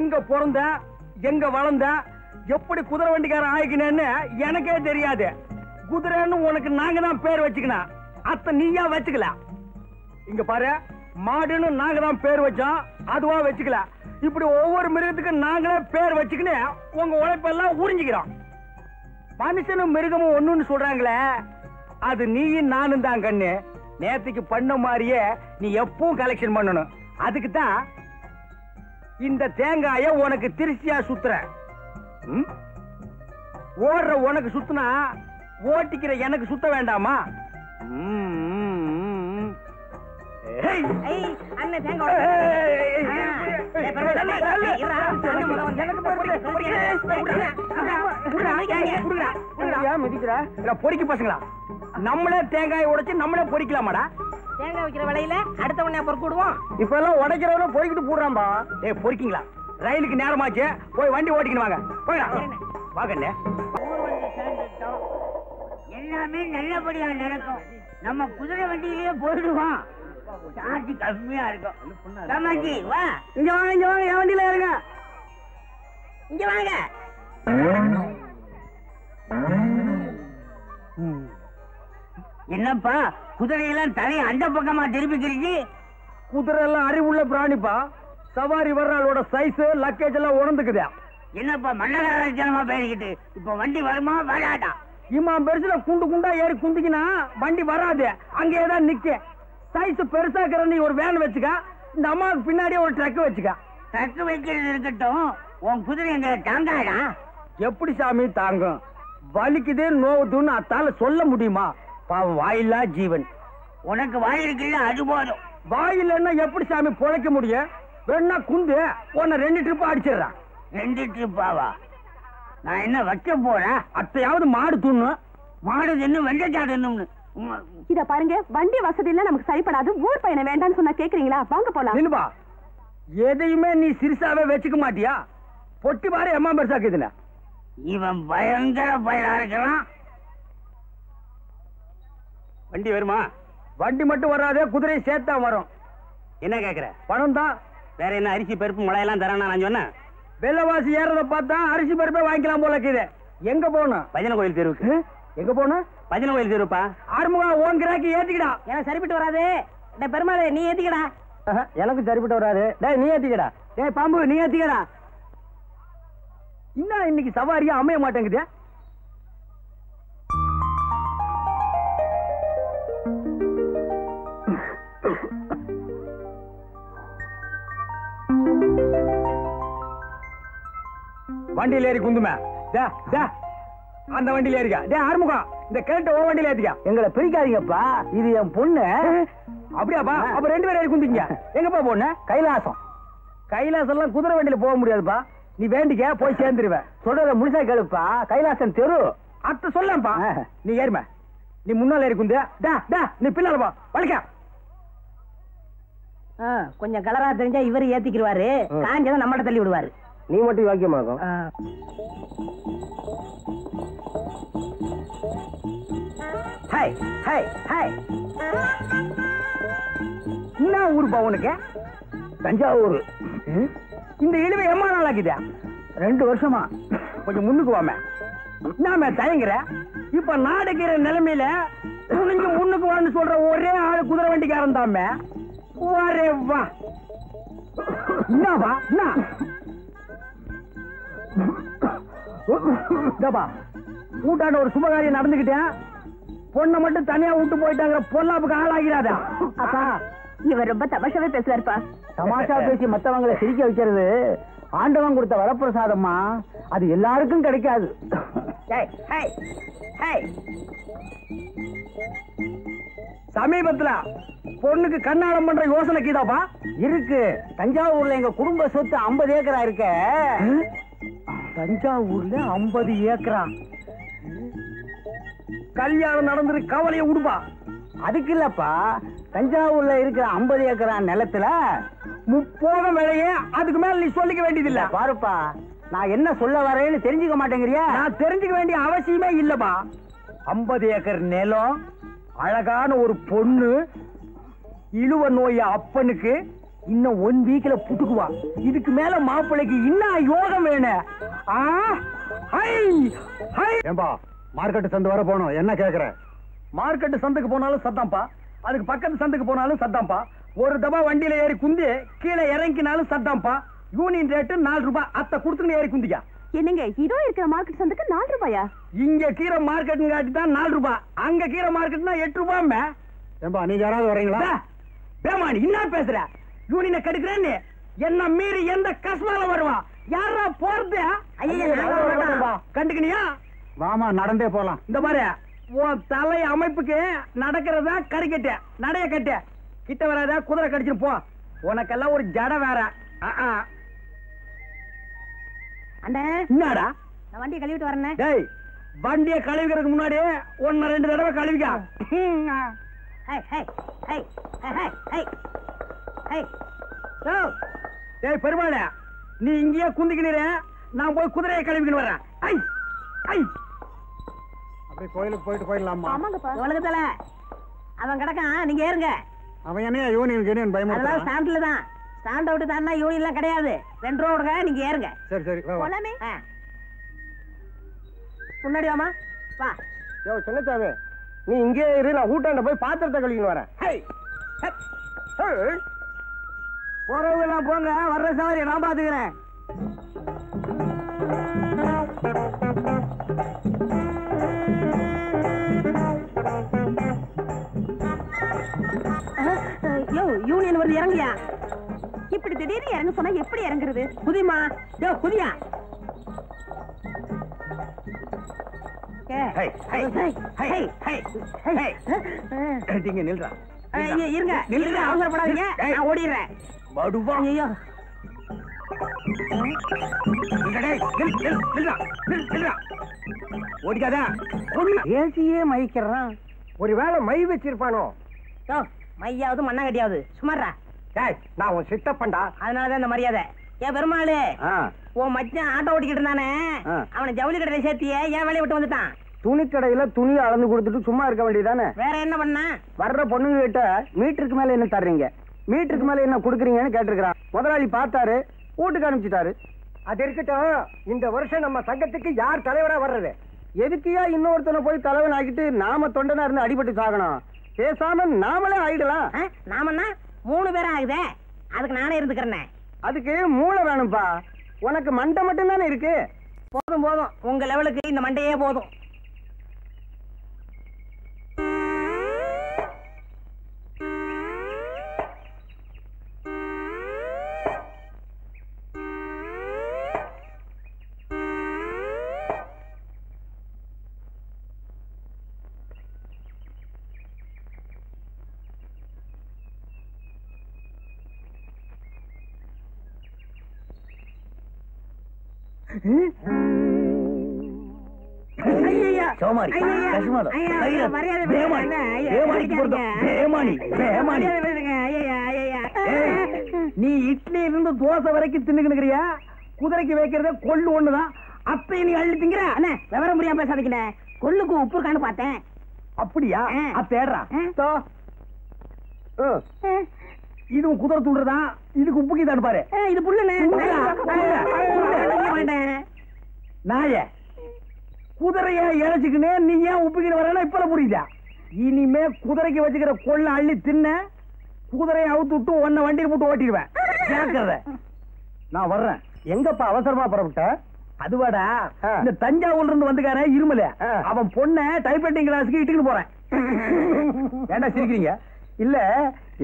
எங்க பிறந்த எங்க வளர்ந்த எப்படி குதிரை வண்டிக்காரன் ஆயிக்கினேன்னு எனக்கே தெரியாது. குதிரைன்னு உனக்கு நாங்க தான் பேர் வச்சுக்கணும். அத்த நீயா வச்சுக்கல. இங்க பாரு, மாடுன்னு நாங்க தான் பேர் வச்சோம், அதுவா வச்சுக்கல. இப்படி ஒவ்வொரு மிருகத்துக்கு நாங்களே பேர் வச்சுக்கின்னு உங்க உழைப்பெல்லாம் உறிஞ்சிக்கிறோம். மனுஷனும் மிருகமும் ஒண்ணுன்னு சொல்றாங்களே, அது நீயும் நானும் தான் கண்ணு. நேத்துக்கு பண்ண மாதிரியே நீ எப்பவும் கலெக்ஷன் பண்ணணும். அதுக்கு தான் இந்த தேங்காய உனக்கு திருச்சியா சுத்துற. ஓடுற உனக்கு சுத்துனா ஓட்டிக்கிற எனக்கு சுத்த வேண்டாமா? பொறிக்க பசங்களா, நம்மளே தேங்காய் உடைச்சு நம்மளே பொறிக்கலாமாடா? தேங்காய் வைக்கிற வேலையில அடுத்த உடனே பொறுக்கிடுவோம். இப்ப எல்லாம் உடைக்கிறவன பொறிக்கிட்டு போடுறான்பா. பொறிக்கீங்களா? ரயிலுக்கு நேரமாச்சு, போய் வண்டி ஓட்டிக்கணும். வாங்க போயிடா. வாங்கண்ணே. எல்லாமே நல்லபடியா நடக்கும். நம்ம குதிரை வண்டியிலேயே போயிடுவோம். சார்ஜ் கம்மியா இருக்கும். ராமாஜி வா, இங்க வாங்க, இங்க வாங்க, என் வண்டியில இருங்க. இங்க வாங்க. என்னப்பா குதிரையெல்லாம் தலையை அந்த பக்கமா திருப்பிக்கிறீங்க? குதிரை எல்லாம் அறிவுள்ள பிராணிப்பா. சவாரி வர்றாளோட சைஸ் லக்கேஜ் எல்லாம் உணர்ந்துக்குதா. என்னப்பா மன்னகரமா பேசிக்கிட்டு இப்ப வண்டி வருமா வராதா? இம்மா பெருசுல குண்டு குண்டா ஏறி குந்திக்கினா வண்டி வராது, அங்கேதான் நிக்க. சைஸ் பெருசா இருக்கிற நீ ஒரு வேன் வச்சுக்க, இந்த அம்மாவுக்கு பின்னாடியே ஒரு ட்ரக் வச்சுக்க. ட்ரக் வைக்கிறது இருக்கட்டும், உன் குதிரை எங்க தாங்காடா? எப்படி சாமி தாங்கும்? வலிக்குது நோவுதுன்னு அத்தால சொல்ல முடியுமா? பாவம் வாயில்லா ஜீவன். உனக்கு வாய் இருக்குல்ல, அது போதும். வாயில்லைன்னா எப்படி சாமி பொழைக்க முடியும்? வேணா குந்து உன்னை 2 ட்ரிப் அடிச்சிடறான். 2 ட்ரிப்பாவா? நான் என்ன வைக்க போறேன்? அத்தையாவது மாடு துண்ணு. மாடு தின்னு வெள்ளச்சாடணும்னு. இத பாருங்க, வண்டி வசதி எல்லாம் நமக்கு சரிப்படாது. ஊர் பையனை வேண்டான்னு சொன்னா கேக்குறீங்களா? வாங்க போலாம். நில்லுபா, எதையுமே நீ சிறுசாவே வச்சுக்க மாட்டியா? பொட்டி பாரு எம்மா பெருசாக்குதுல. இவன் பயங்கர பயலா இருக்கலாம். வண்டி வருமா? வண்டி மட்டும் வராதே, குதிரை சேர்த்தா வரும். என்ன கேக்குற? பணம் தான். வேற என்ன அரிசி பருப்பு முளையெல்லாம் தரானா? நான் சொன்னேன் வெள்ளவாசி ஏறத பார்த்தா அரிசி பருப்பே வாங்கிக்கலாம் போல இருக்குது. எங்க போகணும்? பஜனை கோயில் தெருவுக்கு. எங்க போகணும்? பஜனை கோயில் தெருப்பா. ஆறுமுகா, ஓன் கிராக்கி ஏத்திக்கடா. எனக்கு சரிப்பட்டு வராது. பெருமாள் நீ ஏத்திக்கடா. எனக்கு சரிப்பட்டு வராது. டேய் நீ ஏத்திக்கடா. டேய் பாம்பு நீ ஏத்திக்கடா. இன்னும் இன்னைக்கு சவாரியா அமைய மாட்டேங்குது. வண்டியில ஏறி குந்துமே. அந்த வண்டியில ஏறிக்கா. டே ஆறுமுகம், இந்த கேட்ட ஓ வண்டியில ஏத்திக்கா. எங்களை பிரிக்காதீங்கப்பா, இது என் பொண்ணு. அப்படியாப்பா? அப்ப 2 பேரும் ஏறி குந்திங்க. எங்கப்பா பொண்ணு? கைலாசம். கைலாசம் எல்லாம் குதிரை வண்டியில போக முடியாதுப்பா. நீ வேண்டிக்க, போய் சேர்ந்துருவ. சொல்றத முழுசா கேளுப்பா. கைலாசம் தெரு அத்த சொல்லப்பா. நீ ஏறும. நீ முன்னால ஏறி குந்து. நீ பின்னால போ. வலிக்க. கொஞ்சம் கலரா தெரிஞ்சா இவரு ஏத்திக்கிடுவாரு, காஞ்சதை நம்மகிட்ட தள்ளி விடுவாரு. நீ மட்டும் வாக்கியமாகும். என்ன ஊருப்பா உனக்கு? தஞ்சாவூர். இந்த இழுவை எம்மா நாள் ஆகுது? 2 வருஷமா. கொஞ்சம் முன்னுக்கு வாம. நாம தயங்குற. இப்ப நாடுகிற நிலைமையில துணிஞ்சு முன்னுக்கு வான்னு சொல்ற ஒரே ஆளு குதிரை வண்டிக்காரன் தாமே. வரே வா. என்னவா? என்ன கூட்டாண்ட ஒரு சுபகாரியம் நடந்துகிட்டேன். பொண்ணை மட்டும் தனியா விட்டு போயிட்டாங்கிற பொல்லாப்புக்கு ஆளாகிறாதா? அப்பா, இவர் ரொம்ப தமாஷாவே பேசுறாருப்பா. தமாஷா பேசி மத்தவங்களை சிரிக்க வைக்கிறது ஆண்டவன் கொடுத்த வரப்பிரசாதம்மா. அது எல்லாருக்கும் கிடைக்காது. சமீபத்துல பொண்ணுக்கு கண்ணாடம் பண்ற யோசனை கீதாப்பா இருக்கு. தஞ்சாவூர்ல எங்க குடும்ப சொத்து 50 ஏக்கரா இருக்க. தஞ்சாவூர்ல 50 ஏக்கரா? கல்யாணம் நடந்துரு, கவலைய விடுப்பா. அதுக்கு இல்லப்பா, தஞ்சாவூர்ல இருக்கிற 50 ஏக்கரா நிலத்துல 30 விலையே. அதுக்கு மேல நீ சொல்லிக்க வேண்டியது இல்ல. பாருப்பா, நான் என்ன சொல்ல வரேன்னு தெரிஞ்சுக்க மாட்டேங்கிறியா? நான் தெரிஞ்சுக்க வேண்டிய அவசியமே இல்லப்பா. 50 ஏக்கர் நிலம், அழகான ஒரு பொண்ணு, இழுவ நோய் அப்பனுக்கு, இன்னும் 1 வீக்ல புட்டுக்குவா. இதுக்கு மேல மாப்பிள்ளைக்கு இன்னும் யோகம் வேணும். ஏம்பா மார்க்கெட் சந்தை வர போனோம், என்ன கேக்குற? மார்க்கெட் சந்தைக்கு போனாலும் சத்தாம்பா, அதுக்கு பக்கத்து சந்தைக்கு போனாலும் சத்தாம்பா. ஒரு தபா வண்டியில ஏறி குந்தி கீழே இறங்கினாலும் சத்தாம்பா. யூனியன் ரேட்டு 4 ரூபாய். அத்தை கொடுத்துன்னு ஏறி குந்திக்கா. என்னங்க இதோ இருக்கிற மார்க்கெட் சந்தைக்கு 4 ரூபாயா? இங்க கீரை மார்க்கெட் காட்டி தான் 4 ரூபாய், அங்க கீரை மார்க்கெட்னா 8 ரூபாய். ஏம்பா நீங்க யாராவது வரீங்களா? பேமானி என்ன பேசுற? யூனியனை கெடுக்கிறேன்னு என்ன மீறி எந்த கஷ்மால வருவா? யாரா போறது? கண்டுக்கணியா? வாமா நடந்தே போலாம். இந்த மாதிரி உன் தலை அமைப்புக்கு நடக்கிறதா கறிக்கட்டு நடைய கட்டு. கிட்ட வராத, குதிரை கடிச்சிட்டு போ. உனக்கெல்லாம் ஒரு ஜட வேற. அண்ணே என்னடா நான் வண்டியை கழுவிட்டு வரேன். டேய், வண்டியை கழுவிக்கிறதுக்கு முன்னாடி 1-2 தடவை கழுவிக்கா. டேய் பெருமாளே, நீ இங்கேயே குந்திக்கிற, நான் போய் குதிரையை கழுவிக்கிட்டு வரேன். அப்படியே கோயிலுக்கு போயிட்டு போயிடலாமா? ஆமாங்கப்பா. உலகத்துல அவன் கிடக்கான், நீங்க ஏறுங்க. அவன் என்ன யூனியன் பயமா? அதெல்லாம் ஸ்டாண்ட்ல தான். ஸ்டாண்ட் அவுட் தானா யூனியன் எல்லாம் கிடையாது. 2 ரூபா கொடுங்க, நீங்க ஏறுங்க. சரி சரி வா, வா. போலாமே. முன்னாடி வாமா, வா. யோ சின்னச்சாமி, நீ இங்கே இரு, நான் ஊட்டாண்ட போய் பாத்திரத்தை கழுவின்னு வரேன். போறவங்க எல்லாம் போங்க, வர்ற சவாரி நான் பாத்துக்கிறேன். யோ யூனியன் வந்து இறங்கியா? இப்படி திடீர்னு இறங்க சொன்னா எப்படி இறங்குறது? குதிமா. யோ குதியா. நீங்க நில்றா. இருங்க இருங்க, அவசரப்படாதீங்க, நான் ஓடிடுறேன். மடுவா. ஐயோ ஓடிக்காதா. ஏசியே மயிக்கிறான். ஒருவேளை மை வச்சிருப்பானோ? யோ மையாவது மண்ணாங்கட்டியாவது சுமாரா. நான் உன் சித்தப்பண்டா. அதனாலதான் இந்த மரியாதை. ஏன் பெருமாளு, உன் மச்சான் ஆட்டோ ஓட்டிக்கிட்டு இருந்தானே, அவனை ஜவுளி கடையில சேர்த்தியே ஏன் வேலையை விட்டு வந்துட்டான்? துணி கடையில துணியை அளந்து கொடுத்துட்டு சும்மா இருக்க வேண்டியதானே? வேற என்ன பண்ண? வர்ற பொண்ணுங்க கிட்ட மீட்டருக்கு மேல என்ன தர்றீங்க, மீட்டருக்கு மேல என்ன குடுக்குறீங்கன்னு கேட்டிருக்கிறான். முதலாளி பார்த்தாரு, வீட்டுக்கு அனுப்பிச்சிட்டாரு. அது இருக்கட்டும், இந்த வருஷம் நம்ம சங்கத்துக்கு யார் தலைவரா வர்றது? எதுக்கியா இன்னொருத்தனை போய் தலைவன் ஆக்கிட்டு நாம தொண்டனா இருந்து அடிபட்டு சாகணும்? பேசாம நாமளே ஆயிடலாம். நாமன்னா 3 பேரும் ஆகுதே, அதுக்கு நானே இருந்துக்கிறேன். அதுக்கு மூளை வேணும்பா. உனக்கு மண்டை மட்டும் தானே இருக்கு. போதும் போதும், உங்க லெவலுக்கு இந்த மண்டையே போதும். சோமாரி, கஷ்மாதம், நீ இட்லி இருந்து தோசை வரைக்கும் தின்னுக்கிறியா? குதிரைக்கு வைக்கிறத கொள்ளு ஒண்ணுதான். அப்ப நீ அள்ளி திங்கிற. அண்ணே விவரம் புரியாம பேசாதீங்க. கொள்ளுக்கு உப்பு இருக்கான்னு பார்த்தேன். அப்படியா? தேடுறா. இதுவும் குதிரை துண்டுதான். இதுக்கு உப்புக்கு தான் பாரு. இது புல்லுண்ணே. நாய குதிரைய இழைச்சுக்கினே நீ ஏன் உப்புக்கிட்டு வரனா இப்ப புரியுதா? இனிமே குதிரைக்கு வச்சுக்கிற கொள்ள அள்ளி தின்ன, குதிரையை அவுத்து விட்டு உன்னை வண்டியில் போட்டு ஓட்டிடுவேன். கேட்கறத நான் வர்றேன். எங்கப்பா அவசரமா புறப்பட்ட? அதுவாடா, இந்த தஞ்சாவூர்ல இருந்து வந்துக்கார இருமல, அவன் பொண்ண டைப்ரைட்டிங் கிளாஸுக்கு இட்டுக்கிட்டு போறேன். ஏண்டா சிரிக்கிறீங்க? இல்ல,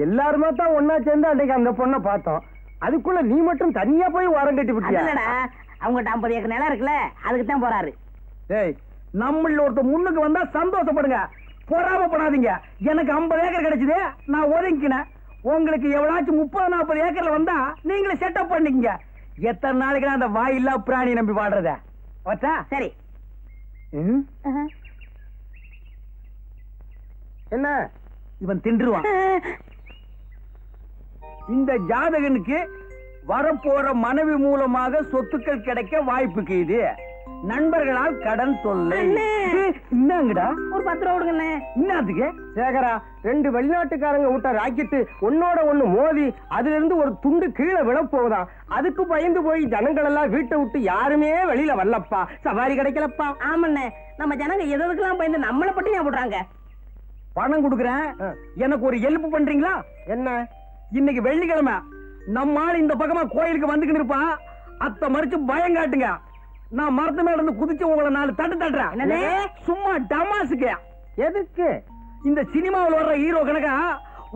எல்லாருமே தான் ஒன்னா சேர்ந்து அன்னைக்கு அந்த பொண்ணை பார்த்தோம். அதுக்குள்ள நீ மட்டும் தனியா போய் வாரம் கட்டி விட்டியா? அவங்ககிட்ட 50 ஏக்கர் நிலம் இருக்குல்ல, அதுக்கு தான் போறாரு. டேய், நம்மள ஒருத்த முன்னுக்கு வந்தா சந்தோஷப்படுங்க, பொறாமப்படாதீங்க. எனக்கு 50 ஏக்கர் கிடைச்சது, நான் ஒதுங்கினேன். உங்களுக்கு எவ்வளாச்சும் 30-40 ஏக்கர்ல வந்தா நீங்களே செட்டப் பண்ணிக்கங்க. எத்தனை நாளைக்கு அந்த வாயில்லா பிராணி நம்பி வாடுறத? வச்சா சரி. என்ன இவன் தின்றுவான். இந்த ஜாதகனுக்கு வரப்போற மனைவி மூலமாக சொத்துக்கள் கிடைக்க வாய்ப்புக்கு இது. நண்பர்களால் கடன் தொல்லை. என்னங்கடா? ஒரு 10 ரூபா கொடுங்கண்ணே. என்னத்துக்கு? சேகரா, 2 வெளிநாட்டுக்காரங்க விட்ட ராக்கெட்டு ஒன்னோட ஒண்ணு மோதி அதுல இருந்து ஒரு துண்டு கீழே விழப்போகுதான். அதுக்கு பயந்து போய் ஜனங்கள் எல்லாம் வீட்டை விட்டு யாருமே வெளியில வரலப்பா. சவாரி கிடைக்கலப்பா. ஆமாண்ணே, நம்ம ஜனங்க எதுக்கெல்லாம் பயந்து நம்மளை பட்டி ஞாபகம் போடுறாங்க. பணம் கொடுக்குறேன், எனக்கு ஒரு ஹெல்ப் பண்றீங்களா? என்ன? இன்னைக்கு வெள்ளிக்கிழமை, நம்ம ஆள் இந்த பக்கமா கோயிலுக்கு வந்துகிட்டு இருப்பான். அத்தை மறிச்சு பயம் காட்டுங்க. நான் மரத்து மேல இருந்து குதிச்சு உங்களை 4 தட்டு தட்டுறேன். என்னது? சும்மா டமாசுக்கு. எதுக்கு? இந்த சினிமாவில் வர்ற ஹீரோ கணக்கா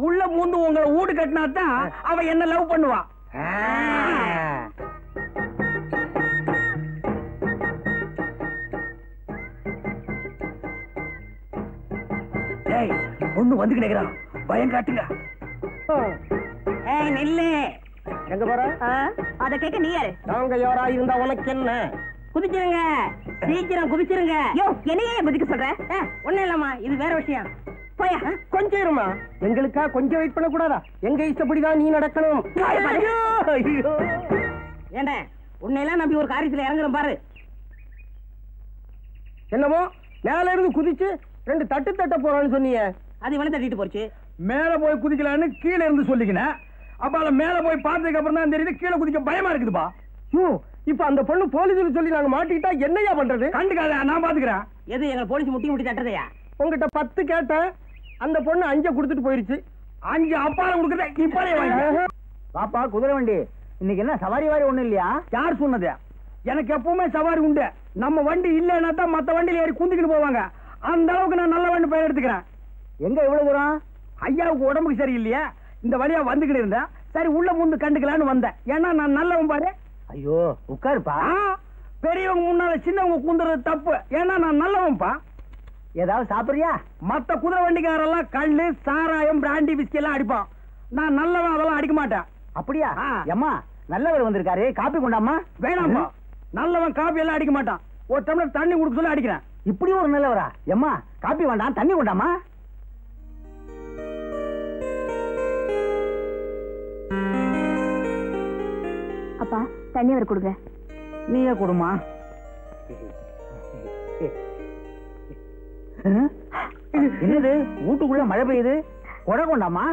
உள்ள பூந்து உங்களை வீடு கட்டினாத்தான் அவ என்ன லவ் பண்ணுவா. ஏய், பொண்ணு வந்து கிடக்குறான், பயம் காட்டுங்க. ஏய் நில்லு. எங்க போற? அத கேட்க நீ யாரு? நாங்க யாரா இருந்தா உனக்கு என்ன? குதிச்சிருங்க, சீக்கிரம் குதிச்சிருங்க. யோ, என்னையே குதிக்க சொல்ற? ஒண்ணும் இல்லம்மா, இது வேற விஷயம். போயா. கொஞ்சம் இருமா. எங்களுக்கா கொஞ்சம் வெயிட் பண்ண கூடாதா? எங்க இஷ்டப்படிதான் நீ நடக்கணும். ஏண்டா, உன்னையெல்லாம் நம்பி ஒரு காரியத்துல இறங்குறேன் பாரு. என்னமோ மேல இருந்து குதிச்சு 2 தட்டு தட்ட போறான்னு சொன்னீங்க. அது இவனை தட்டிட்டு போச்சு. மேல போய் குதிக்கலான்னு கீழே இருந்து சொல்லிக்கினேன். அப்ப மேல போய் பார்த்ததுக்கு அப்புறம் தான் தெரியுது கீழே குதிக்க பயமா இருக்குதுப்பா. இப்ப அந்த பொண்ணு போலீஸ் சொல்லி நாங்க மாட்டிக்கிட்டா என்னையா பண்றது? கண்டுக்காத, நான் பாத்துக்கிறேன். எது எங்க போலீஸ் முட்டி தட்டுறதையா? உங்ககிட்ட 10 கேட்டேன், அந்த பொண்ணு 5 கொடுத்துட்டு போயிருச்சு. 5 அப்பால கொடுக்குறத இப்பவே வாங்க. பாப்பா, குதிரை வண்டி இன்னைக்கு என்ன சவாரி வாரி ஒண்ணு இல்லையா? யார் சொன்னது? எனக்கு எப்பவுமே சவாரி உண்டு. நம்ம வண்டி இல்லைன்னா தான் மத்த வண்டியில ஏறி குந்திக்கிட்டு போவாங்க. அந்த அளவுக்கு நான் நல்ல வண்டி பெயர் எடுத்துக்கிறேன். எங்க இவ்வளவு தூரம்? ஐயாவுக்கு உடம்புக்கு சரியில்லையா, இந்த வழியா வந்துகிட்டு இருந்தேன். சரி உள்ள முந்து கண்டுக்கலான்னு வந்தேன். ஏன்னா நான் நல்லவன் பாரு. ஐயோ, உட்காருப்பா. பெரியவங்க முன்னால சின்னவங்க குந்துறது தப்பு. ஏன்னா நான் நல்லவன்பா. ஏதாவது சாப்பிடுறியா? மத்த குதிரை வண்டிக்காரெல்லாம் கல்லு, சாராயம், பிராண்டி, விஸ்கி எல்லாம் அடிப்பான். நான் நல்லவன், அதெல்லாம் அடிக்க மாட்டேன். அப்படியா? அம்மா, நல்லவர் வந்திருக்காரு, காப்பி கொண்டாமா? வேணாம்பா, நல்லவன் காப்பி எல்லாம் அடிக்க மாட்டான். ஒரு டம்ளர் தண்ணி குடுக்க சொல்லி அடிக்கிறேன். இப்படி ஒரு நல்லவரா? எம்மா, காப்பி வேண்டாம், தண்ணி கொண்டாமா? அப்பா, தண்ணி அவர் கொடுங்க. நீயே கொடுமா. என்னது, வீட்டுக்குள்ள மழை பெய்யுது, கொடை கொண்டாமா?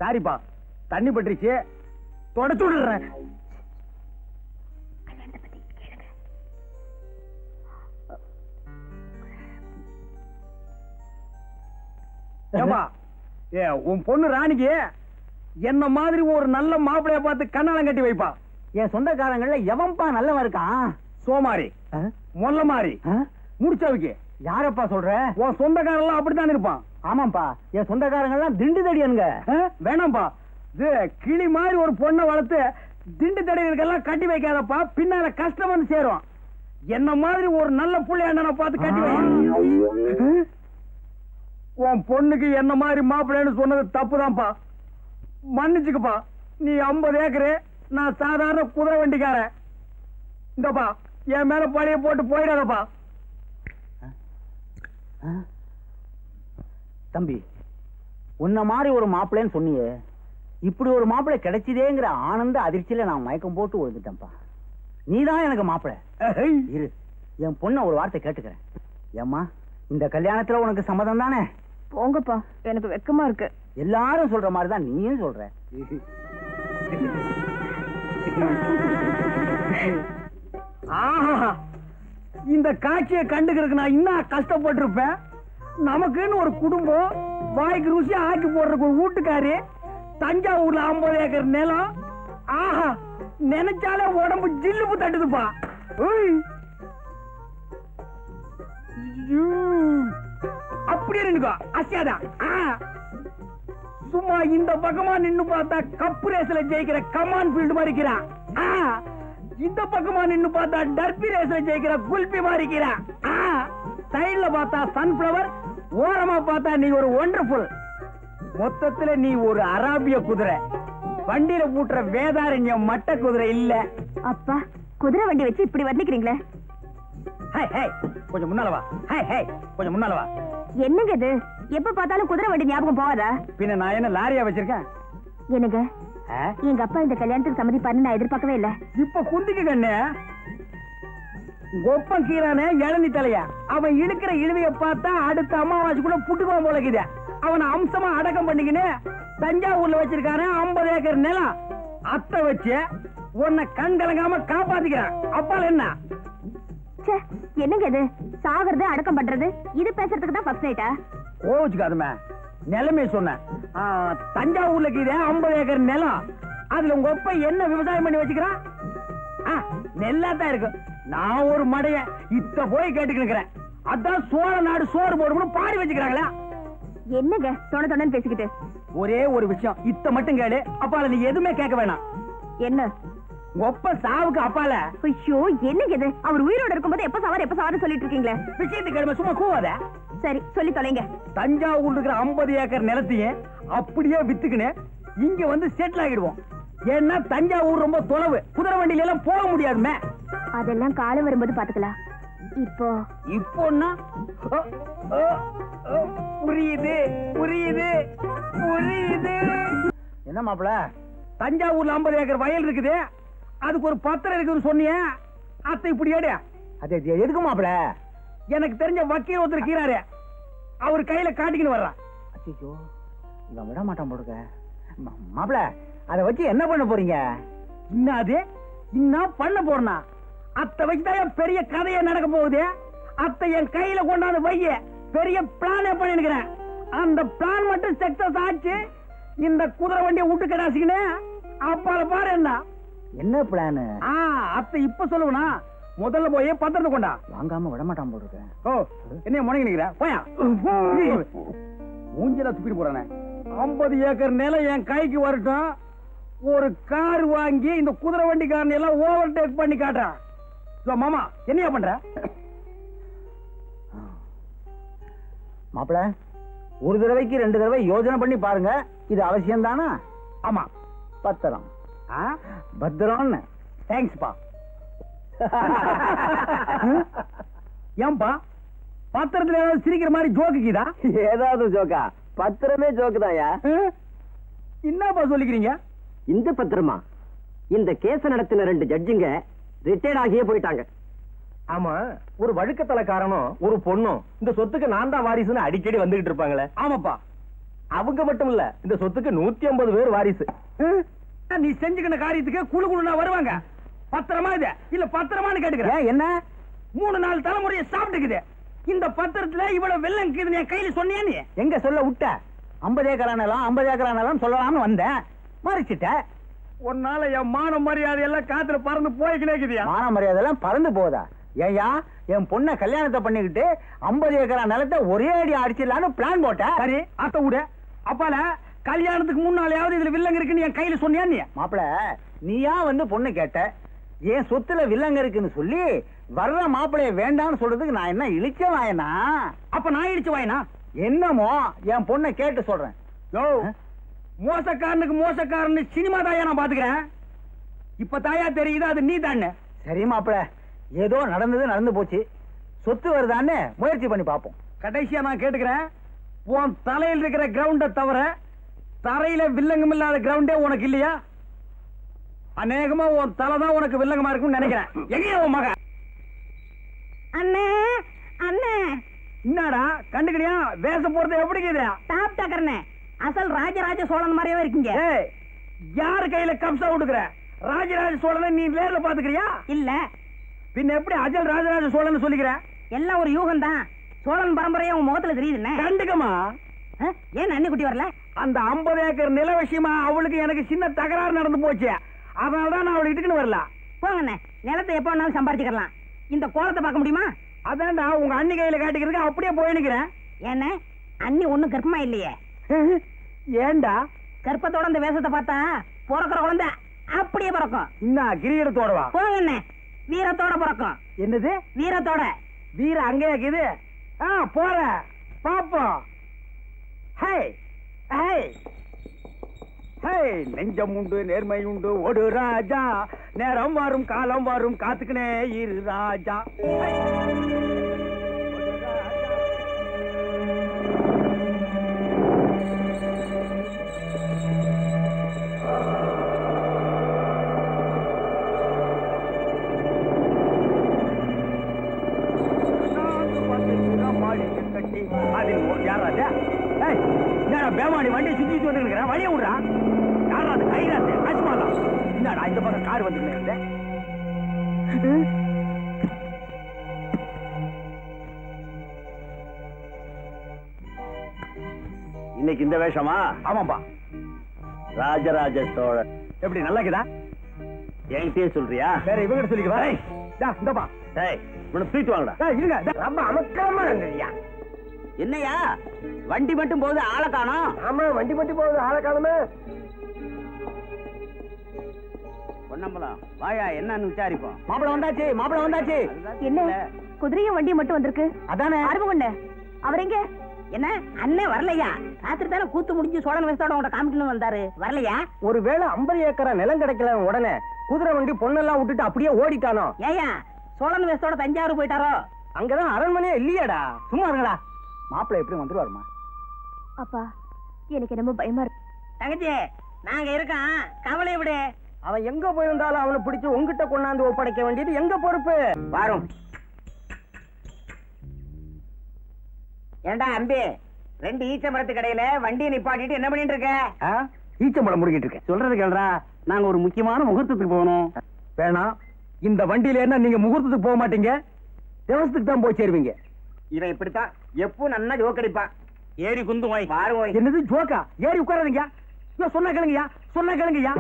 சாரிப்பா, தண்ணி பட்டுருச்சு, தொடச்சு விடுறேன். உன் பொண்ணு ராணிக்கு என்ன மாதிரி ஒரு நல்ல மாப்பிளைய பார்த்து கண்ணாலம் கட்டி வைப்பா. என் சொந்தக்காரங்கள்ல எவன்பா நல்லவன் இருக்கான்? சோமாரி, மொல்ல மாறி, முடிச்சவுக்கு. யாரப்பா சொல்ற? உன் சொந்தக்காரன் அப்படித்தான் இருப்பான். ஆமாப்பா, என் சொந்தக்காரங்கெல்லாம் திண்டு தடியனுங்க. வேணாம்பா, இது கிளி மாதிரி ஒரு பொண்ணை வளர்த்து திண்டு தடிகளுக்கெல்லாம் கட்டி வைக்காதப்பா. பின்னால கஷ்டம் வந்து சேரும். என்ன மாதிரி ஒரு நல்ல புள்ளை அண்ணனை பார்த்து கட்டி வை. உன் பொண்ணுக்கு என்ன மாதிரி மாப்பிள்ளைன்னு சொன்னது தப்புதான்ப்பா. மன்னிச்சுக்கப்பா. நீ 50 ஏக்கரு, நான் சாதாரண குதிரை வண்டிக்காரன். இந்தப்பா, என் மேல பழைய போட்டு போயிடாதப்பா. தம்பி, உன்ன மாதிரி ஒரு மாப்பிள்ளைன்னு சொன்னியே, இப்படி ஒரு மாப்பிள்ளை கிடைச்சதேங்கிற ஆனந்த அதிர்ச்சியில நான் மயக்கம் போட்டு விழுந்துட்டேன்ப்பா. நீதான் எனக்கு மாப்பிள்ளை. இரு, என் பொண்ண ஒரு வார்த்தை கேட்டுக்கிறேன். ஏம்மா, இந்த கல்யாணத்துல உனக்கு சம்மதம் தானே? போங்கப்பா, எனக்கு வெக்கமா இருக்கு. எல்லாரும் சொல்ற மாதிரிதான் நீயும் சொல்ற. ஆஹா, இந்த காட்சியை கண்டுக்கிறதுக்கு நான் இன்னும் கஷ்டப்பட்டிருப்பேன். நமக்குன்னு ஒரு குடும்பம், வாய்க்கு ருசியா ஆக்கி போடுறதுக்கு ஒரு வீட்டுக்காரி, தஞ்சாவூர்ல 50 ஏக்கர் நிலம். ஆஹா, நினைச்சாலே உடம்பு ஜில்லுப்பு தட்டுதுப்பா. அப்படியே நின்னுக்கோ, அசியாதான். சும்மா இந்த பக்கமா நின்னு பார்த்தா கப்பு ரேஸ்ல ஜெயிக்கிற கமான் ஃபீல்டு மாதிரி இருக்கிறான். இந்த பக்கமா நின்னு பார்த்தா டர்பி ரேஸ்ல ஜெயிக்கிற குல்பி மாதிரி இருக்கிறான். சைடுல பார்த்தா சன்ஃபிளவர், ஓரமா பார்த்தா நீ ஒரு ஒண்டர்ஃபுல். மொத்தத்துல நீ ஒரு அராபிய குதிரை. வண்டியில பூட்டுற வேதாரண்யம் மட்ட குதிரை இல்ல. அப்பா, குதிரை வண்டி வச்சு இப்படி வர்ணிக்கிறீங்களே. கொஞ்சம் முன்னால வா. கொஞ்சம் முன்னால வா. என்னங்க இது? எப்ப பார்த்தாலும் குதிரை வண்டி ஞாபகம் போவாதா? பின்ன நான் என்ன லாரியா வச்சிருக்கேன்? என்னங்க, எங்க அப்பா இந்த கல்யாணத்துக்கு சம்மதிப்பாருன்னு நான் எதிர்பார்க்கவே இல்ல. இப்ப குந்திக்கு கண்ணு. கொப்பம் கீரானே இளநி தலைய அவன் இழுக்கிற இழுவைய பார்த்தா அடுத்த அமாவாசைக்குள்ள புட்டுக்குவான் போலக்குது. அவனை அம்சமா அடக்கம் பண்ணிக்கின்னு தஞ்சாவூர்ல வச்சிருக்கானே 50 ஏக்கர் நிலம். அத்தை வச்சு உன்னை கண் கலங்காம காப்பாத்திக்கிறான். அப்பால என்ன என்னங்க இது? சாகிறது அடக்கம் பண்றது இது பேசுறதுக்கு தான் ஃபர்ஸ்ட் நைட்டா? கோவிச்சுக்காதுமே, நிலைமை சொன்னேன். தஞ்சாவூர்ல இதே 50 ஏக்கர் நிலம். அதுல உங்க ஒப்ப என்ன விவசாயம் பண்ணி வச்சுக்கிறான்? நெல்லாதான் இருக்கு. நான் ஒரு மடைய இத்த போய் கேட்டுக்கிறேன். அதான் சோழ நாடு சோறு போடுன்னு பாடி வச்சுக்கிறாங்களா? என்னங்க தொண பேசிக்கிட்டு? ஒரே ஒரு விஷயம், இத்த மட்டும் கேளு. அப்பால நீ எதுவுமே கேட்க வேணாம். என்ன? ஒப்ப சாவுக்கு அப்பால. ஐயோ என்னங்க இது? அவர் உயிரோட இருக்கும்போது எப்ப சாவாரு சொல்லிட்டு இருக்கீங்களே. விஷயத்துக்கு கேளுமே, சும்மா கூவாத. சரி சொல்லி தொலைங்க. தஞ்சாவூர் இருக்கிற 50 ஏக்கர் நிலத்தையும் அப்படியே வித்துக்கின்னு இங்க வந்து செட்டில் ஆகிடுவோம். ஏன்னா தஞ்சாவூர் ரொம்ப தொலைவு, குதிரை வண்டியில எல்லாம் போக முடியாதுமே. அதெல்லாம் காலம் வரும்போது பாத்துக்கலாம். இப்போன்னா புரியுது புரியுது புரியுது. என்ன மாப்பிள? தஞ்சாவூர்ல 50 ஏக்கர் வயல் இருக்குது. அதுக்கு ஒரு பத்திரம் இருக்குன்னு சொன்னீங்க. அத்தை இப்படி ஏடு. அது எதுக்கு மாப்பிள? எனக்கு தெரிஞ்ச வக்கீல் ஒருத்தர் இருக்கிறாரு. அவர் கையில காட்டிக்கின்னு வர்றான். அச்சோ, இவன் விட மாட்டான் போடுங்க. மாப்பிள, அதை வச்சு என்ன பண்ண போறீங்க? இன்னாது இன்னும் பண்ண போறனா? அத்தை வச்சுதான் பெரிய கதையை நடக்க போகுது. அத்தை என் கையில கொண்டாந்து வைய பெரிய பிளானே பண்ணிருக்கிறேன். அந்த பிளான் மட்டும் சக்சஸ் ஆச்சு, இந்த குதிரை வண்டியை விட்டு கடாசிக்கினே அப்பால பாரு. என்ன பிளான்? அத்தை இப்ப சொல்லுவனா? முதல்ல போய் பத்திரத்தை கொண்டா. வாங்காம விட மாட்டான் போடுங்க. ஓ, என்ன முடங்கி நிக்கிற? போயா மூஞ்சில துப்பிட்டு போறானே. 50 ஏக்கர் நிலம் என் கைக்கு வரட்டும். ஒரு கார் வாங்கி இந்த குதிரை வண்டிக்காரன் எல்லாம் ஓவர்டேக் பண்ணி காட்டுறான். மாமா என்னையா பண்ற? மாப்பிள, ஒரு தடவைக்கு 2 தடவை யோசனை பண்ணி பாருங்க. இது அவசியம் தானா? ஆமா. பத்திரம் பத்திரம்னு. தேங்க்ஸ்பா. ஏன்பா பத்திரத்துல ஏதாவது சிரிக்கிற மாதிரி ஜோக்குதா? ஏதாவது ஜோக்கா? பத்திரமே ஜோக்கு தாயா. என்னப்பா சொல்லிக்கிறீங்க? இந்த பத்திரமா? இந்த கேஸ நடத்தின 2 ஜட்ஜுங்க ரிட்டையர்ட் ஆகியே போயிட்டாங்க. ஆமா, ஒரு வழுக்கத்தலைக்காரனும் ஒரு பொண்ணும் இந்த சொத்துக்கு நான் தான் வாரிசுன்னு அடிக்கடி வந்துகிட்டு இருப்பாங்களே. ஆமாப்பா, அவங்க மட்டும் இல்ல, இந்த சொத்துக்கு 150 பேர் வாரிசு. நீ செஞ்சுக்கின காரியத்துக்கு குழு குழுனா வருவாங்க. பத்திரமா இது இல்ல பத்திரமான்னு கேட்டுக்கிறேன். என்ன 3-4 தலைமுறையை சாப்பிட்டுக்குது. இந்த பத்திரத்துல இவ்வளவு வெள்ளம் இருக்குதுன்னு என் கையில சொன்னியா? நீ எங்க சொல்ல விட்ட? 50 ஏக்கரானலாம் 50 ஏக்கரானலாம் சொல்லலாம்னு வந்தேன், மறைச்சிட்ட. உன்னால என் மான மரியாதை எல்லாம் காத்துல பறந்து போய்க்கினேக்குதியா? மான மரியாதை எல்லாம் பறந்து போதா? ஏயா, என் பொண்ணை கல்யாணத்தை பண்ணிக்கிட்டு 50 ஏக்கரா நிலத்தை ஒரே அடி அடிச்சிடலான்னு பிளான் போட்ட. சரி, அத்தை விட. அப்பால கல்யாணத்துக்கு முன்னாலேயாவது இதுல வில்லங்க இருக்குன்னு என் கையில சொன்னியா? நீ மாப்பிள, நீயா வந்து பொண்ணு கேட்ட, என் சொத்துல வில்லங்க இருக்குன்னு சொல்லி வர்ற மாப்பிளைய வேண்டாம்னு சொல்றதுக்கு நான் என்ன இழிச்ச வாயனா? அப்ப நான் இடிச்சு வாயனா? என்னமோ என் பொண்ணை கேட்டு சொல்றேன். யோ, மோசக்காரனுக்கு மோசக்காரன்னு சினிமா தாயா நான் பாத்துக்கிறேன். இப்ப தாயா தெரியுது அது நீ தானே. சரி மாப்பிள, ஏதோ நடந்து போச்சு. சொத்து வருதான்னு முயற்சி பண்ணி பாப்போம். கடைசியா நான் கேட்டுக்கிறேன், உன் தலையில் இருக்கிற கிரவுண்ட தவிர தரையில வில்லங்கம் இல்லாத கிரவுண்டே உனக்கு இல்லையா? அநேகமா உன் தலைதான் உனக்கு வில்லங்கமா இருக்கும்னு நினைக்கிறேன். எங்கேயா உன் மகன்? அண்ணே அண்ணே, என்னடா கண்டுக்கிறியா? வேஷம் போறது எப்படி இருக்குது? டாப் டக்கர்னே, அசல் ராஜராஜ சோழன் மாதிரியே இருக்கீங்க. யாரு கையில கம்சா விட்டுக்கிற? ராஜராஜ சோழனை நீ நேர்ல பாத்துக்கிறியா? இல்ல பின்ன எப்படி அஜல் ராஜராஜ சோழன் சொல்லிக்கிற? எல்லாம் ஒரு யூகம் தான். சோழன் பரம்பரையா உன் முகத்துல தெரியுதுண்ணே. கண்டுக்கமா? ஏன் அண்ணி குட்டி வரல? அந்த 50 ஏக்கர் நில விஷயமா அவளுக்கு எனக்கு சின்ன தகராறு நடந்து போச்சு. அதனாலதான் நான் அவளை இட்டுக்குன்னு வரல. போங்கண்ணே, நிலத்தை எப்ப வேணாலும் சம்பாதிச்சுக்கலாம். இந்த கோலத்தை பார்க்க முடியுமா? அதான்டா உங்க அண்ணி கையில காட்டிக்கிறதுக்கு அப்படியே போய் நிக்கிறேன். ஏண்ணே, அண்ணி ஒண்ணும் கர்ப்பமா இல்லையே. ஏண்டா? கர்ப்பத்தோட இந்த வேஷத்தை பார்த்தா பிறக்கிற குழந்தை அப்படியே பிறக்கும். என்ன கிரீடத்தோடவா? போங்கண்ணே, வீரத்தோட பிறக்கும். என்னது வீரத்தோட? வீர அங்கே இருக்குது. போற பாப்போம். ஹே ஹே ஹே, நெஞ்சம் உண்டு நேர்மை உண்டு ஒரு ராஜா, நேரம் வரும் காலம் வரும் காத்துக்கினே இரு ராஜா. பேமாடி வண்டியை சுத்தி வந்துருக்கிறேன், வழியை விடுறா. யாரா அது கைராத்து அசுமாதான். என்னடா இந்த பக்கம் கார் வந்துருக்கேன். இன்னைக்கு இந்த வேஷமா? ஆமாப்பா. ராஜராஜ சோழன். எப்படி நல்லா இருக்குதா? என்கிட்டயே சொல்றியா? வேற இவங்க சொல்லிக்கவா? இந்தப்பா. டேய், இவனை தூக்கிட்டு வாங்கடா. இருங்க. ரொம்ப அமக்கலமா இருந்ததுயா. என்னையா வண்டி மட்டும் போகுது, ஆளை காணோம். ஆமா, வண்டி மட்டும் போகுது, ஆளை காணுமே. பொன்னம்பலம் வாயா, என்னன்னு விசாரிப்போம். மாப்பிள வந்தாச்சு, மாப்பிள வந்தாச்சு. என்ன குதிரையும் வண்டியும் மட்டும் வந்திருக்கு? அதானே அருமகுண்ட அவர் எங்க? என்ன அண்ணன் வரலையா? ராத்திரி தானே கூத்து முடிஞ்சு சோழன் வயசோட உங்க காமிக்கணும் வந்தாரு, வரலையா? ஒருவேளை 50 ஏக்கரா நிலம் கிடைக்கல உடனே குதிரை வண்டி பொண்ணெல்லாம் விட்டுட்டு அப்படியே ஓடிட்டானோ? ஏயா சோழன் வயசோட தஞ்சாவூர் போயிட்டாரோ? அங்கதான் அரண்மனையே இல்லையாடா. சும்மா இருங்கடா. மாப்பிள எப்படி வந்துருவாருமா? அப்பா எனக்கு என்னமோ பயமா இருக்கு. தங்கச்சி நாங்க இருக்கோம், கவலை விடு. அவன் எங்க போயிருந்தாலும் அவனை பிடிச்சு உங்ககிட்ட கொண்டாந்து ஒப்படைக்க வேண்டியது எங்க பொறுப்பு. வாரும். ஏண்டா அம்பி, 2 ஈச்ச மரத்து கடையில வண்டியை நிப்பாட்டிட்டு என்ன பண்ணிட்டு இருக்க? ஈச்சம்பழம் முடிக்கிட்டு இருக்கேன். சொல்றது கேள்றா, நாங்க ஒரு முக்கியமான முகூர்த்தத்துக்கு போகணும். வேணாம், இந்த வண்டியில என்ன நீங்க முகூர்த்தத்துக்கு போக மாட்டீங்க, தேவசத்துக்கு தான் போய் சேருவீங்க. இவன் இப்படித்தான் எப்பவும் நல்லா ஜோக்கடிப்பான். ஏறி குந்து வாய். பாரு ஓய். என்னது ஜோக்கா? ஏறி உட்காராதீங்க. சொன்னா கேளுங்கய்யா, சொன்னா கேளுங்கய்யா.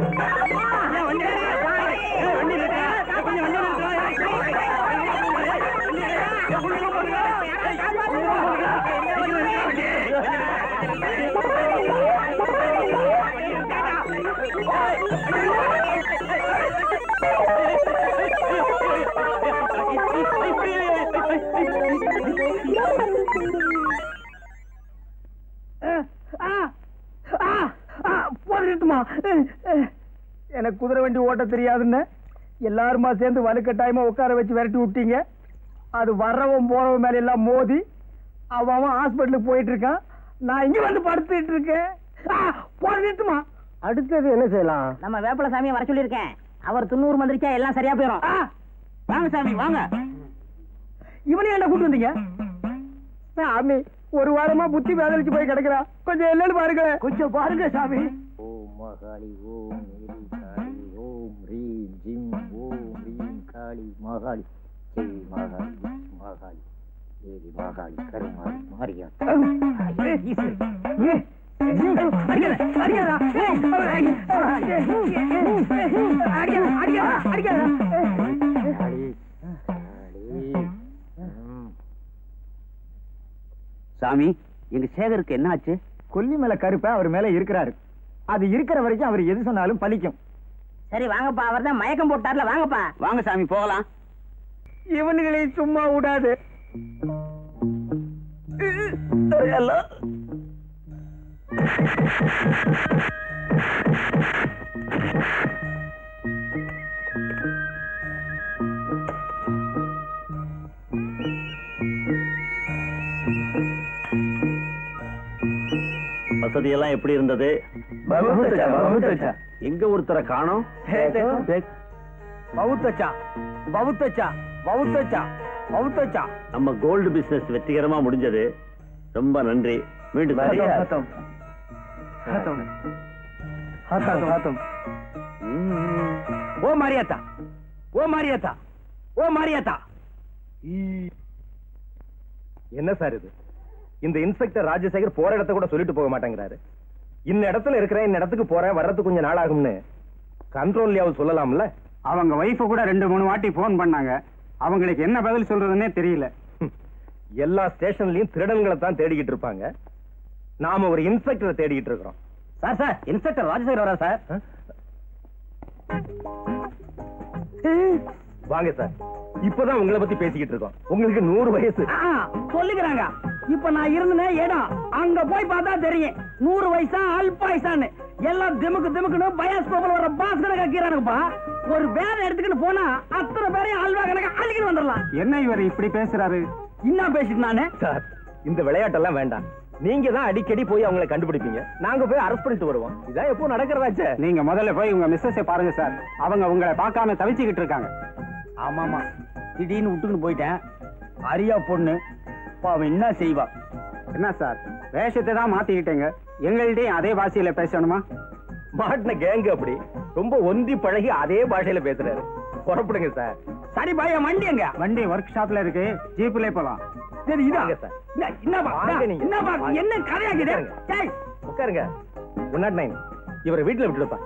எனக்கு குதிரை வண்டி ஓட்ட தெரியாதுன்னு எல்லாருமா சேர்ந்து வலுக்கட்டாயமா உட்கார வச்சு விரட்டி விட்டீங்க. அது வர்றவன் போறவன் மேல எல்லாம் மோதி அவன் ஹாஸ்பிட்டலுக்கு போயிட்டு இருக்கான். நான் இங்க வந்து படுத்துட்டு இருக்கேன். போட்டுமா அடுத்தது என்ன செய்யலாம்? நம்ம வேப்பல சாமியை வர சொல்லியிருக்கேன். அவர் 90 மந்திரிச்சா எல்லாம் சரியா போயிடும். வாங்க சாமி வாங்க. இவனையும் என்ன கூட்டு வந்தீங்க? சாமி ஒரு வாரமா புத்தி வேதலிச்சு போய் கிடக்குறா, கொஞ்சம் என்னன்னு பாருங்க. கொஞ்சம் பாருங்க சாமி. ஓம் மகாளி, ஓம் மேரி காளி, ஓம் ரீம் ஜிம், ஓம் ரீம் காளி மகாளி, ஜெய் மகாளி, மகாளி, தேவி மகாளி, கருமாளி, மாரியா. சாமி, எங்க சேகருக்கு என்ன ஆச்சு? கொல்லி மேல கருப்ப அவர் மேல இருக்கிறாரு. அது இருக்கிற வரைக்கும் அவர் எது சொன்னாலும் பலிக்கும். சரி வாங்கப்பா, அவர் தான் மயக்கம் போட்டார்ல, வாங்கப்பா. வாங்க சாமி போகலாம். இவனுங்களை சும்மா விடாது. வசதியெல்லாம் எப்படி இருந்தது? எங்க ஒருத்தரை காணோம்? நம்ம கோல்டு பிசினஸ் வெற்றிகரமா முடிஞ்சது. ரொம்ப நன்றி. மீண்டும் ஓ மாரியாத்தா, ஓ மாரியாத்தா, ஓ மாரியாத்தா. என்ன சார் இது? இந்த இன்ஸ்பெக்டர் ராஜசேகர் போற இடத்த கூட சொல்லிட்டு போக மாட்டேங்கிறாரு. இந்த இடத்துல இருக்கிறேன், இந்த இடத்துக்கு போறேன், வர்றதுக்கு கொஞ்சம் நாள் ஆகும்னு கண்ட்ரோல்லையாவது சொல்லலாம்ல? அவங்க வைஃப கூட 2-3 வாட்டி போன் பண்ணாங்க. அவங்களுக்கு என்ன பதில் சொல்றதுன்னே தெரியல. எல்லா ஸ்டேஷன்லயும் திருடன்களை தான் தேடிக்கிட்டு இருப்பாங்க. நாம ஒரு இன்ஸ்பெக்டரை தேடிக்கிட்டு இருக்கிறோம். சார் சார், இன்ஸ்பெக்டர் ராஜசேகர் வரா சார். வாங்க சார், இப்பதான் உங்களை பத்தி பேசிக்கிட்டு இருக்கோம். உங்களுக்கு 100 வயசு சொல்லுகிறாங்க. இப்ப நான் இருந்தேன் இடம் அங்க போய் பார்த்தா தெரியும் 100 வயசா அல்பாயுசான்னு. எல்லாம் திமுக்கு திமுக்குன்னு பயாஸ்கோப்ல வர பாஸ் கணக்கா கீரானுப்பா. ஒரு வேலை எடுத்துக்கிட்டு போனா அத்தனை பேரையும் அல்வா கணக்கா அள்ளிக்கிட்டு வந்துடலாம். என்ன இவர் இப்படி பேசுறாரு? என்ன பேசிட்டு நானு? சார், இந்த விளையாட்டெல்லாம் வேண்டாம். நீங்க தான் அடிக்கடி போய் அவங்களை கண்டுபிடிப்பீங்க, நாங்க போய் அரெஸ்ட் பண்ணிட்டு வருவோம். இதான் எப்போ நடக்கிறதாச்சே. நீங்க முதல்ல போய் உங்க மிஸ்ஸஸை பாருங்க சார். அவங்க உங்களை பார்க்காம தவிச்சுக்கிட்டு இருக்காங்க. ஆமாமா, திடீர்னு விட்டுக்கிட்டு போயிட்டேன். அரியா பொண்ணு, அவன் என்ன செய்வா? என்ன சார், வேஷத்தை தான் மாத்திக்கிட்டீங்க, எங்கள்கிட்டயும் அதே பாஷையில பேசணுமா? மாட்டின கேங்கு அப்படி ரொம்ப ஒந்தி பழகி அதே பாஷையில பேசுறாரு. புறப்படுங்க சார். சரி பாய், வண்டி எங்க? வண்டி ஒர்க் ஷாப்ல இருக்கு, ஜீப்ல போலாம். சரி இதாங்க சார். என்ன கதையாக்குது? உட்காருங்க. 109 இவரை வீட்டுல விட்டுடுப்பா.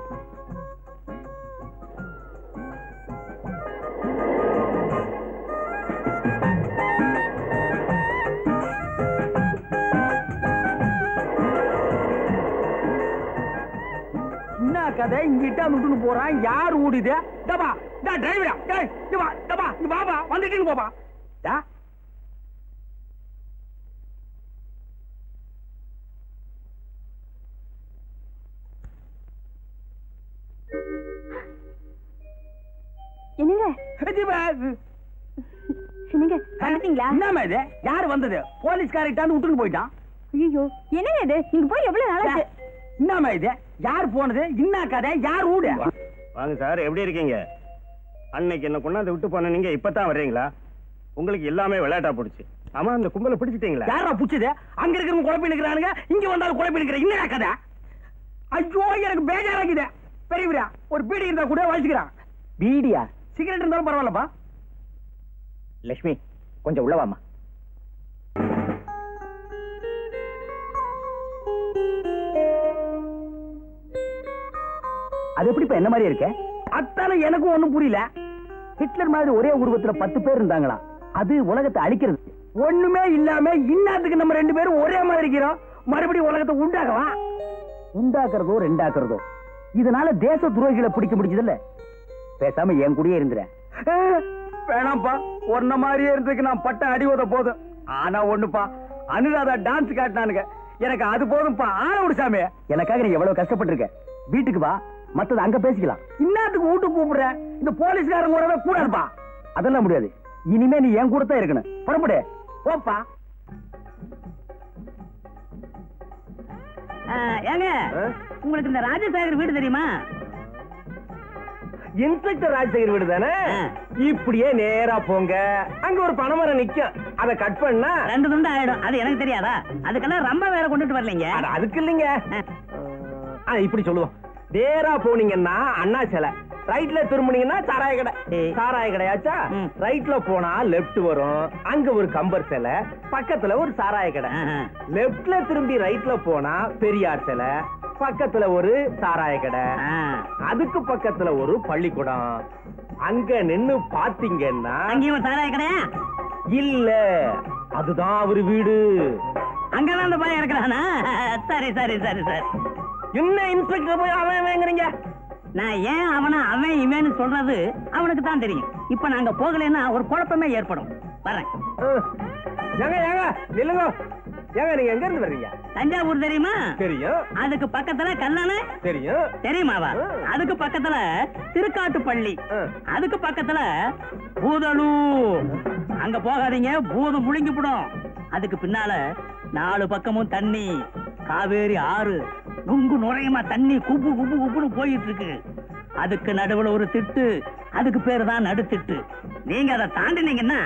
என்ன கதை? இங்கிட்ட விட்டுன்னு போறான். யார் ஓடிது? டிரைவரா? பாபா வந்துட்டு போப்பா. என்னங்க என்னங்க வந்துட்டீங்களா? என்னமா இது? யாரு வந்தது? போலீஸ்காரிட்டான்னு விட்டுன்னு போயிட்டான். ஐயோ என்னங்க இது? நீங்க போய் எவ்வளவு நாளாச்சு? என்னமா இது? யார் போனது? என்ன கதை? யார் ஊடு? வாங்க சார், எப்படி இருக்கீங்க? அன்னைக்கு என்ன கொண்டாந்து விட்டு போன நீங்க இப்பதான் வர்றீங்களா? உங்களுக்கு எல்லாமே விளையாட்டா போடுச்சு. ஆமா, அந்த கும்பலை பிடிச்சிட்டீங்களா? யாரா புடிச்சது? அங்க இருக்கிறவங்க குழப்பி நிக்கிறானுங்க, இங்க வந்தாலும் குழப்பி நிக்கிற. என்ன கதை? ஐயோ எனக்கு பேஜாராக்குது. பெரியவரா, ஒரு பீடி இருந்தா கூட வச்சுக்கிறான். பீடியா? சிகரெட் இருந்தாலும் பரவாயில்லப்பா. லட்சுமி, கொஞ்சம் உள்ளவாமா. அது எப்படிப்பா என்ன மாதிரி இருக்க? அத்தால எனக்கும் ஒண்ணும் புரியல. ஹிட்லர் மாதிரி ஒரே உருவத்துல 10 பேர் இருந்தாங்களா? அது உலகத்தை அழிக்கிறது. ஒண்ணுமே இல்லாம இன்னாத்துக்கு நம்ம 2 பேரும் ஒரே மாதிரி இருக்கிறோம். மறுபடியும் உலகத்தை உண்டாகவா? உண்டாக்குறதோ ரெண்டாக்குறதோ, இதனால தேச துரோகிகளை பிடிக்க முடிஞ்சதில்ல. பேசாம என் கூடயே இருந்துற. வேணாம்ப்பா, ஒன்ன மாதிரியே இருந்ததுக்கு நான் பட்ட அடி உத போதும். ஆனா ஒண்ணுப்பா, அனுராதா டான்ஸ் காட்டினானுங்க, எனக்கு அது போதும்பா. ஆன விடு சாமி. எனக்காக நீ எவ்வளவு கஷ்டப்பட்டிருக்க. வீட்டுக்கு வா, மத்தது அங்க பேசிக்கலாம். இன்னத்துக்கு வீட்டுக்கு கூப்பிடுற? இந்த போலீஸ்காரங்க கூடவே கூடாதுப்பா. அதெல்லாம் முடியாது. இனிமே நீ என் கூட தான் இருக்கணும். புறப்படு. போப்பா. ஏங்க, உங்களுக்கு இந்த ராஜசேகர் வீடு தெரியுமா? இன்ஸ்பெக்டர் ராஜசேகர் வீடு தானே? இப்படியே நேரா போங்க, அங்க ஒரு பனைமரம் நிக்கும். அதை கட் பண்ணா 2 துண்டு ஆயிடும். அது எனக்கு தெரியாதா? அதுக்கெல்லாம் ரொம்ப வேற கொண்டுட்டு வரலீங்க. அதுக்கு இல்லைங்க. இப்படி சொல்லுவோம். நேரா போனீங்கன்னா அண்ணா சிலை, ரைட்ல திரும்பினீங்கன்னா சாராய கடை. சாராய கடையாச்சா? ரைட்ல போனா லெப்ட் வரும், அங்க ஒரு கம்பர் சிலை, பக்கத்துல ஒரு சாராய கடை. லெப்ட்ல திரும்பி ரைட்ல போனா பெரியார் சிலை, பக்கத்துல ஒரு சாராய கடை, அதுக்கு பக்கத்துல ஒரு பள்ளிக்கூடம். அங்க நின்னு பாத்தீங்கன்னா அங்கேயும் சாராய கடையா? இல்ல, அதுதான் அவரு வீடு. அங்கதான் அந்த பையன் இருக்கிறானா? சரி சரி சரி சரி. என்ன இன்ஸ்பெக்டர் போய் அவன் வாங்குறீங்க? நான் ஏன் அவன் இவன்னு சொல்றது அவனுக்கு தான் தெரியும். இப்ப நாங்க போகலன்னா ஒரு குழப்பமே ஏற்படும். வரேன். ஏங்க ஏங்க நில்லுங்க. ஏங்க நீங்க எங்க இருந்து வர்றீங்க? தஞ்சாவூர் தெரியுமா? தெரியும். அதுக்கு பக்கத்துல கல்லணை தெரியும். தெரியுமாவா? அதுக்கு பக்கத்துல திருக்காட்டுப்பள்ளி, அதுக்கு பக்கத்துல பூதலூர். அங்க போகாதீங்க, பூதம் முழுங்கிவிடும். அதுக்கு பின்னால 4 பக்கமும் தண்ணி, காவேரி ஆறு நுங்கு நுரையுமா தண்ணி குப்பு குப்பு குப்புன்னு போயிட்டு இருக்கு. அதுக்கு நடுவுல ஒரு திட்டு, அதுக்கு பேரு தான் நடுத்திட்டு. நீங்க அதை தாண்டினீங்கன்னா